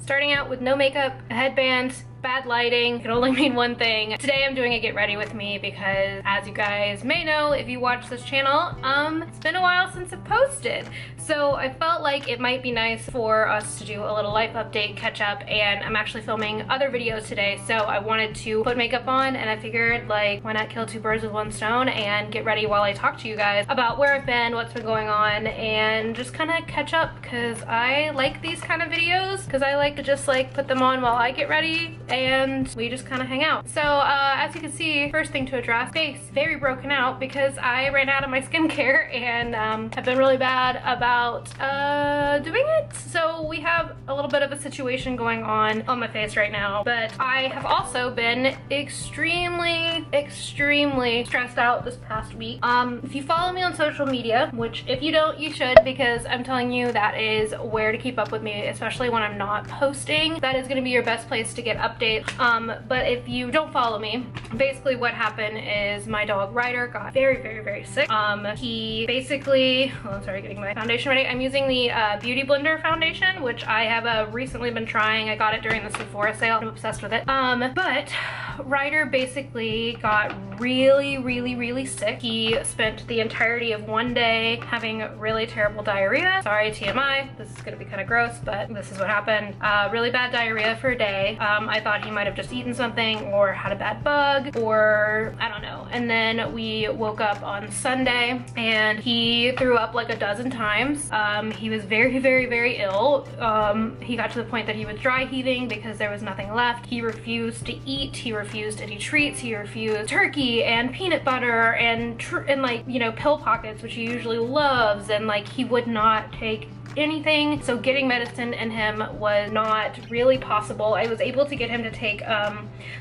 Starting out with no makeup, a headband, bad lighting can only mean one thing. Today I'm doing a get ready with me because, as you guys may know if you watch this channel, it's been a while since I've posted. So I felt like it might be nice for us to do a little life update, catch up, and I'm actually filming other videos today, so I wanted to put makeup on, and I figured, like, why not kill two birds with one stone and get ready while I talk to you guys about where I've been, what's been going on, and just kind of catch up, because I like these kind of videos, because I like to just like put them on while I get ready and we just kind of hang out. So as you can see, first thing to address, face very broken out because I ran out of my skincare and have been really bad about doing it. So we have a little bit of a situation going on my face right now, but I have also been extremely stressed out this past week. If you follow me on social media, which if you don't, you should, because I'm telling you that is where to keep up with me, especially when I'm not posting. That is going to be your best place to get updates. But if you don't follow me, basically what happened is my dog Ryder got very sick. He basically, oh, I'm sorry, getting my foundation ready. I'm using the Beauty Blender foundation, which I have recently been trying. I got it during the Sephora sale. I'm obsessed with it. But Ryder basically got really sick. He spent the entirety of one day having really terrible diarrhea. Sorry, TMI, this is gonna be kind of gross, but this is what happened. Really bad diarrhea for a day. I thought he might have just eaten something or had a bad bug, or I don't know. And then we woke up on Sunday and he threw up like a dozen times. He was very ill. He got to the point that he was dry heaving because there was nothing left. He refused to eat. He refused any treats. He refused turkey and peanut butter and like, you know, pill pockets, which he usually loves, and like he would not take anything. So getting medicine in him was not really possible. I was able to get him to take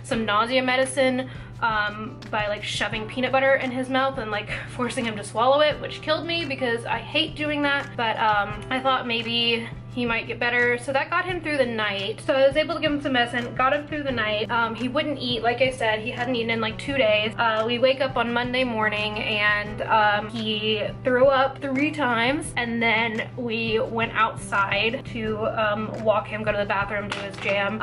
some nausea medicine by like shoving peanut butter in his mouth and like forcing him to swallow it, which killed me because I hate doing that. But I thought maybe he might get better. So that got him through the night. So I was able to give him some medicine, got him through the night. He wouldn't eat, like I said, he hadn't eaten in like 2 days. We wake up on Monday morning and he threw up 3 times, and then we went outside to walk him, go to the bathroom, do his jam,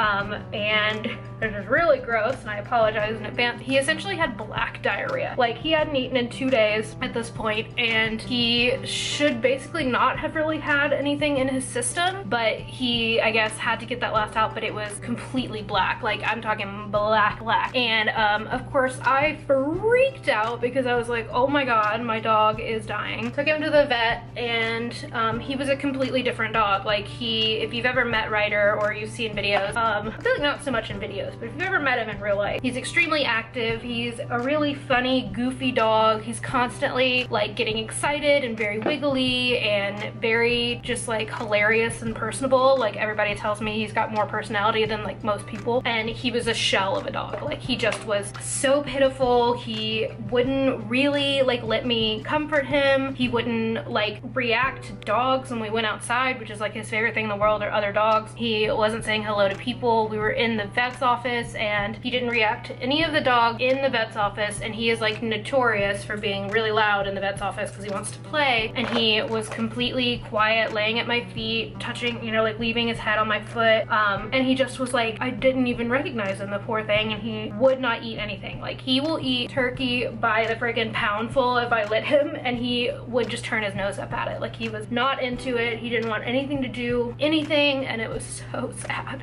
and it was really gross, and I apologize in advance. He essentially had black diarrhea. Like, he hadn't eaten in 2 days at this point, and he should basically not have really had anything in his system, but he, I guess, had to get that last out, but it was completely black. Like, I'm talking black. And of course I freaked out because I was like, oh my god, my dog is dying. Took him to the vet, and he was a completely different dog. Like, if you've ever met Ryder or you've seen videos, I feel like not so much in videos, but if you've ever met him in real life, he's extremely active. He's a really funny, goofy dog. He's constantly like getting excited and very wiggly and very just like hilarious and personable. Like, everybody tells me he's got more personality than like most people, and he was a shell of a dog. Like, he just was so pitiful. He wouldn't really like let me comfort him. He wouldn't like react to dogs when we went outside, which is like his favorite thing in the world, or other dogs. He wasn't saying hello to people. We were in the vet's office and he didn't react to any of the dogs in the vet's office, and he is like notorious for being really loud in the vet's office because he wants to play. And he was completely quiet, laying at my feet, touching, you know, like leaving his head on my foot, and he just was like, I didn't even recognize him, the poor thing. And he would not eat anything. Like, he will eat turkey by the friggin' poundful if I let him, and he would just turn his nose up at it. Like, he was not into it. He didn't want anything to do anything, and it was so sad.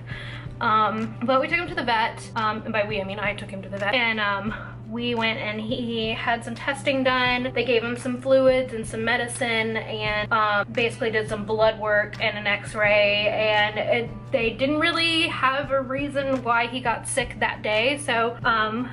But we took him to the vet, and by we I mean I took him to the vet, and we went and he had some testing done. They gave him some fluids and some medicine, and basically did some blood work and an x-ray, and they didn't really have a reason why he got sick that day. So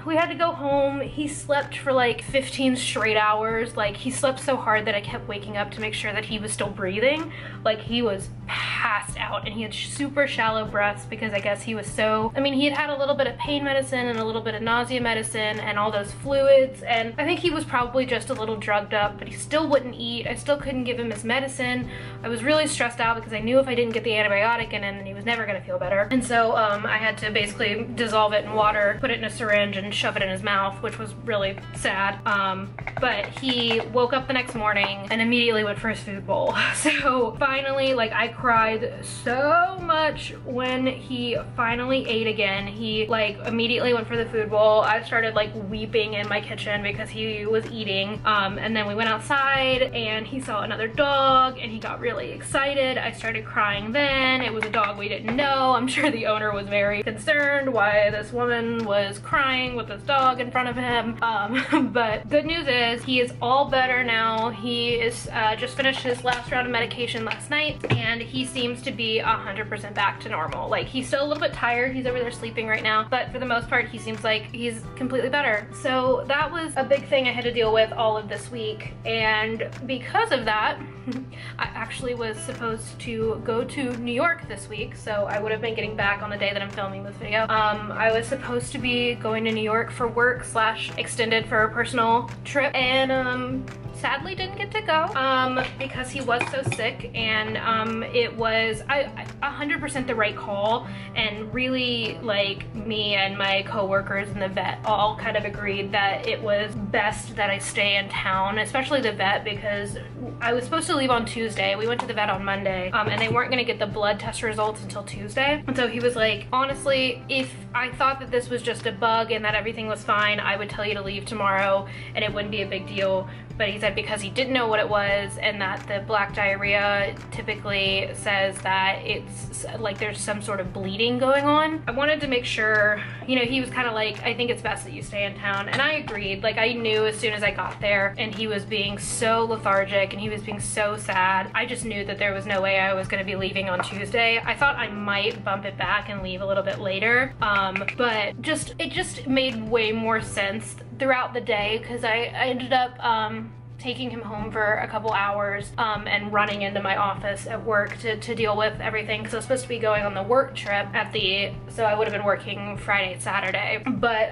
we had to go home. He slept for like 15 straight hours. Like, he slept so hard that I kept waking up to make sure that he was still breathing. Like, he was passed out, and he had super shallow breaths because I guess he was so, I mean, he had had a little bit of pain medicine and a little bit of nausea medicine and all those fluids, and I think he was probably just a little drugged up, but he still wouldn't eat. I still couldn't give him his medicine. I was really stressed out because I knew if I didn't get the antibiotic in him, then he was never gonna feel better. And so I had to basically dissolve it in water, put it in a syringe, and shove it in his mouth, which was really sad. But he woke up the next morning and immediately went for his food bowl. So finally, like, I cried so much when he finally ate again. He like immediately went for the food bowl. I started like weeping in my kitchen because he was eating. And then we went outside and he saw another dog and he got really excited. I started crying then. It was a dog we didn't know. I'm sure the owner was very concerned why this woman was crying with this dog in front of him. But good news is he is all better now. He is just finished his last round of medication last night and he seems to be 100% back to normal. Like, he's still a little bit tired. He's over there sleeping right now, but for the most part he seems like he's completely better. So that was a big thing I had to deal with all of this week, and because of that I actually was supposed to go to New York this week, so I would have been getting back on the day that I'm filming this video. I was supposed to be going to New York for work / extended for a personal trip, and sadly didn't get to go because he was so sick, and it was 100% the right call, and really, like, me and my co-workers and the vet all kind of agreed that it was best that I stay in town, especially the vet, because I was supposed to leave on Tuesday. We went to the vet on Monday, and they weren't gonna get the blood test results until Tuesday. And so he was like, honestly, if I thought that this was just a bug and that everything was fine, I would tell you to leave tomorrow and it wouldn't be a big deal. But he said because he didn't know what it was, and that the black diarrhea typically says that it's like there's some sort of bleeding going on. I wanted to make sure, you know, he was kind of like, I think it's best that you stay in town. And I agreed. Like, I knew as soon as I got there and he was being so lethargic and he was being so sad, I just knew that there was no way I was going to be leaving on Tuesday. I thought I might bump it back and leave a little bit later, but it just made way more sense throughout the day, because I ended up taking him home for a couple hours and running into my office at work to deal with everything, because I was supposed to be going on the work trip so I would have been working Friday, Saturday, but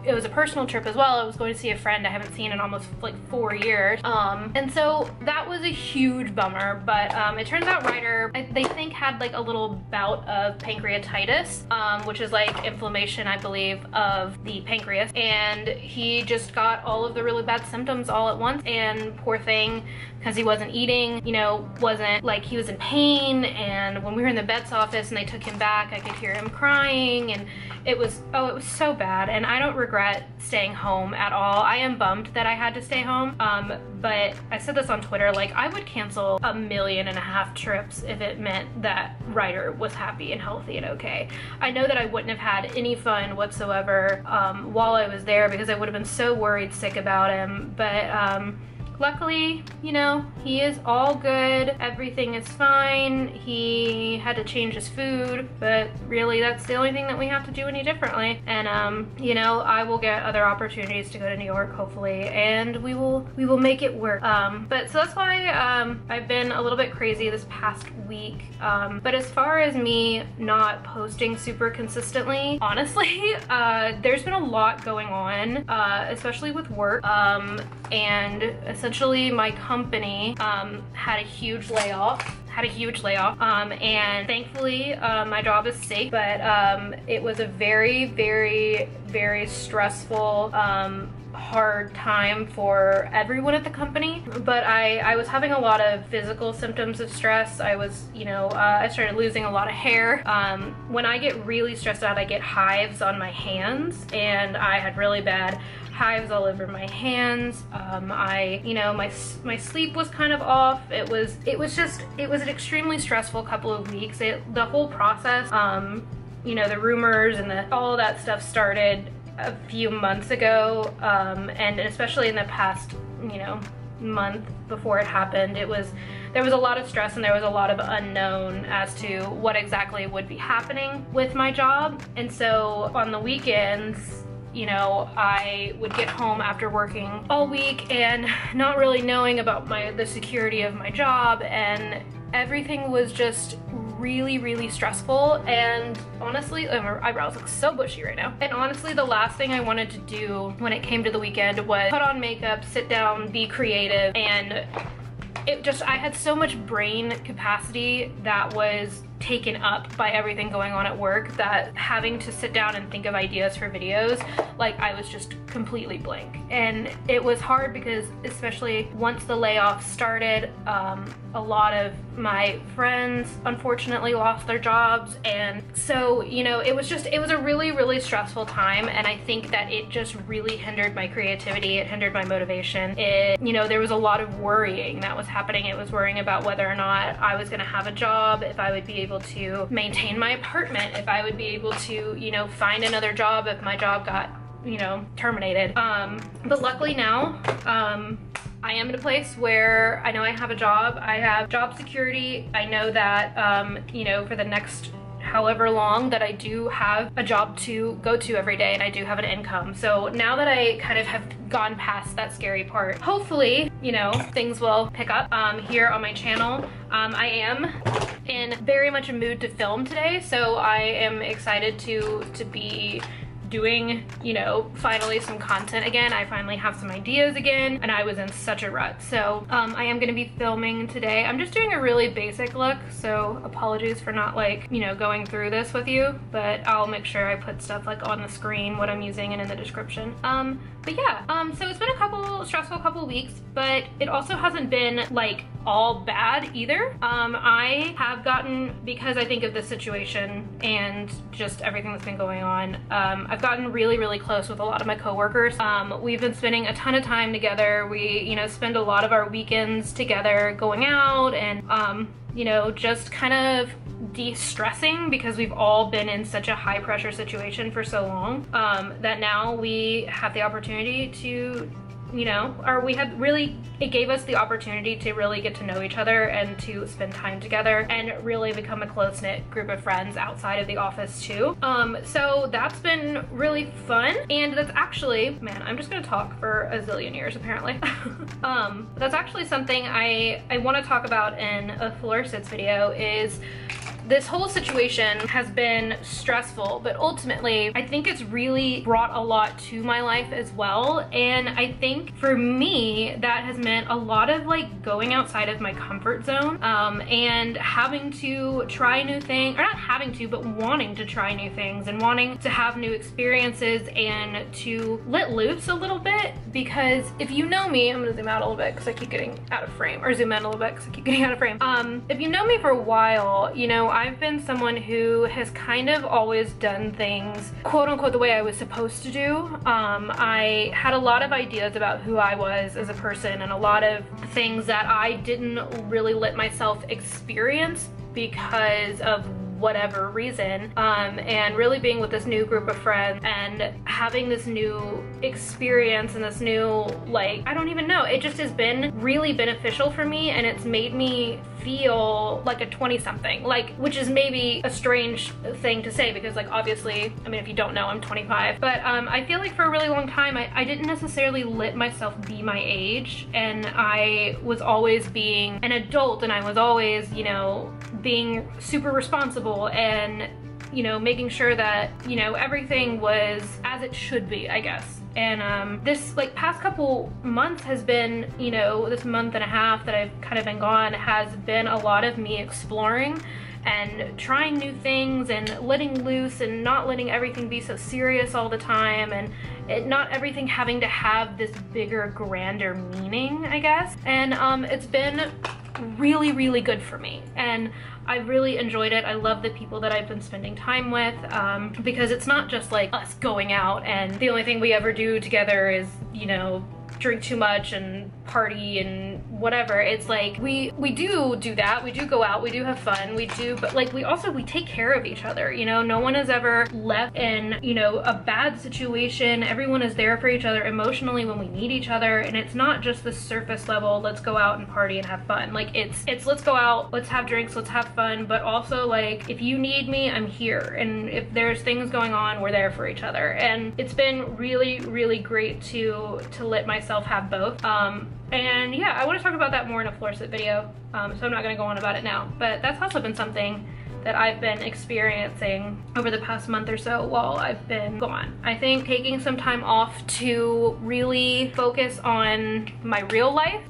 it was a personal trip as well. I was going to see a friend I haven't seen in almost like 4 years, and so that was a huge bummer. But it turns out Ryder, they think, had like a little bout of pancreatitis, which is like inflammation, I believe, of the pancreas, and he just got all of the really bad symptoms all at once. And poor thing, because he wasn't eating, you know, wasn't like, he was in pain, and when we were in the vet's office and they took him back, I could hear him crying, and it was so bad. And I don't regret staying home at all. I am bummed that I had to stay home, but I said this on Twitter, like, I would cancel 1.5 million trips if it meant that Ryder was happy and healthy and okay. I know that I wouldn't have had any fun whatsoever while I was there, because I would have been so worried sick about him, but luckily, you know, he is all good. Everything is fine. He had to change his food, but really that's the only thing that we have to do any differently. And you know, I will get other opportunities to go to New York, hopefully, and we will make it work. But so that's why I've been a little bit crazy this past week. But as far as me not posting super consistently, honestly, there's been a lot going on, especially with work, and essentially my company had a huge layoff, and thankfully my job is safe, but it was a very, very, very stressful, hard time for everyone at the company. But I was having a lot of physical symptoms of stress. I was, you know, I started losing a lot of hair. When I get really stressed out, I get hives on my hands, and I had really bad hives all over my hands. You know, my sleep was kind of off. It was an extremely stressful couple of weeks. The whole process, you know, the rumors and all that stuff started a few months ago, and especially in the past, you know, month before it happened, there was a lot of stress and there was a lot of unknown as to what exactly would be happening with my job. And so on the weekends, you know, I would get home after working all week and not really knowing about the security of my job, and everything was just really stressful, and honestly, my eyebrows look so bushy right now. And honestly, the last thing I wanted to do when it came to the weekend was put on makeup, sit down, be creative, and I had so much brain capacity that was taken up by everything going on at work that having to sit down and think of ideas for videos, like, I was just completely blank. And it was hard because, especially once the layoff started, a lot of my friends unfortunately lost their jobs, and so, you know, it was a really stressful time, and I think that it just really hindered my creativity. It hindered my motivation. You know, there was a lot of worrying that was happening. It was worrying about whether or not I was gonna have a job, if I would be able to maintain my apartment, if I would be able to, you know, find another job if my job got, you know, terminated. But luckily now, I am in a place where I know I have a job. I have job security. I know that, you know, for the next however long, that I do have a job to go to every day, and I do have an income. So now that I kind of have gone past that scary part, hopefully, you know, things will pick up here on my channel. I am in very much a mood to film today, so I am excited to be doing, you know, finally some content again. I finally have some ideas again, and I was in such a rut. So I am gonna be filming today. I'm just doing a really basic look, so apologies for not, like, you know, going through this with you, but I'll make sure I put stuff like on the screen, what I'm using, and in the description. But yeah, so it's been a stressful couple weeks, but it also hasn't been like all bad either. I have gotten, because I think of this situation and just everything that's been going on, I've gotten really close with a lot of my coworkers. We've been spending a ton of time together. We, you know, spend a lot of our weekends together going out and, you know, just kind of de-stressing, because we've all been in such a high pressure situation for so long, that now we have the opportunity to, you know, it gave us the opportunity to really get to know each other and to spend time together and really become a close-knit group of friends outside of the office too. So that's been really fun, and that's actually, man, I'm just gonna talk for a zillion years apparently. That's actually something I want to talk about in a floor sits video. Is this whole situation has been stressful, but ultimately I think it's really brought a lot to my life as well. And I think for me, that has meant a lot of like going outside of my comfort zone, and having to try new things, or not having to, but wanting to try new things and wanting to have new experiences and to let loose a little bit. Because if you know me, I'm gonna zoom out a little bit because I keep getting out of frame, or zoom in a little bit because I keep getting out of frame. If you know me for a while, you know, I've been someone who has kind of always done things, quote unquote, the way I was supposed to do. I had a lot of ideas about who I was as a person, and a lot of things that I didn't really let myself experience because of whatever reason, and really being with this new group of friends and having this new experience and this new, like, I don't even know, it just has been really beneficial for me, and it's made me feel like a 20-something, like, which is maybe a strange thing to say because, like, obviously, I mean, if you don't know, I'm 25, but I feel like for a really long time I didn't necessarily let myself be my age, and I was always being an adult, and I was always, you know, being super responsible and, you know, making sure that, you know, everything was as it should be, I guess. And this, like, past couple months has been, you know, this month and a half that I've kind of been gone has been a lot of me exploring and trying new things and letting loose and not letting everything be so serious all the time, and not everything having to have this bigger, grander meaning, I guess. And it's been really good for me, and I really enjoyed it. I love the people that I've been spending time with, because it's not just like us going out and the only thing we ever do together is, you know, drink too much and party and whatever. It's like we do that, we do go out, we do have fun, we do, but like we take care of each other, you know. No one is ever left in, you know, a bad situation. Everyone is there for each other emotionally when we need each other, and it's not just the surface level, let's go out and party and have fun. Like it's let's go out, let's have drinks, let's have fun, but also like if you need me, I'm here, and if there's things going on, we're there for each other. And it's been really great to let myself have both. And yeah, I want to talk about that more in a floor sit video, so I'm not going to go on about it now, but that's also been something that I've been experiencing over the past month or so while I've been gone. I think taking some time off to really focus on my real life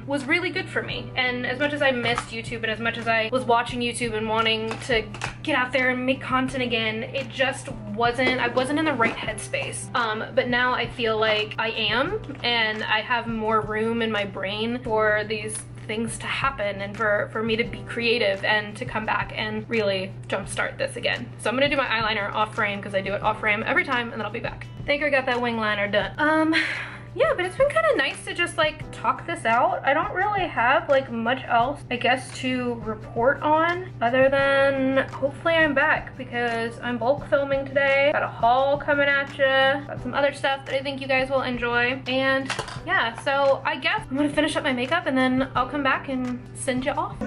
was really good for me. And as much as I missed YouTube and as much as I was watching YouTube and wanting to get out there and make content again, it just I wasn't in the right headspace. But now I feel like I am, and I have more room in my brain for these things to happen and for me to be creative and to come back and really jumpstart this again. So I'm gonna do my eyeliner off frame because I do it off frame every time, and then I'll be back. I think I got that wing liner done. Yeah, but it's been kind of nice to just like talk this out. I don't really have like much else, I guess, to report on other than hopefully I'm back because I'm bulk filming today. Got a haul coming at you. Got some other stuff that I think you guys will enjoy. And yeah, so I guess I'm gonna finish up my makeup and then I'll come back and send you off.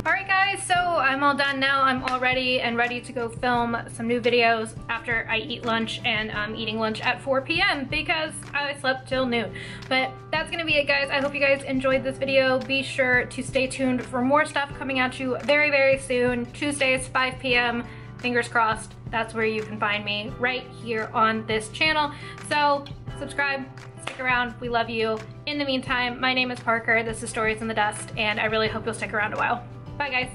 Alright guys, so I'm all done now. I'm all ready and ready to go film some new videos after I eat lunch, and I'm eating lunch at 4 p.m. because I slept till noon. But that's gonna be it guys. I hope you guys enjoyed this video. Be sure to stay tuned for more stuff coming at you very, very soon. Tuesdays, 5 p.m. Fingers crossed, that's where you can find me, right here on this channel. So subscribe, stick around, we love you. In the meantime, my name is Parker, this is Stories in the Dust, and I really hope you'll stick around a while. Bye guys.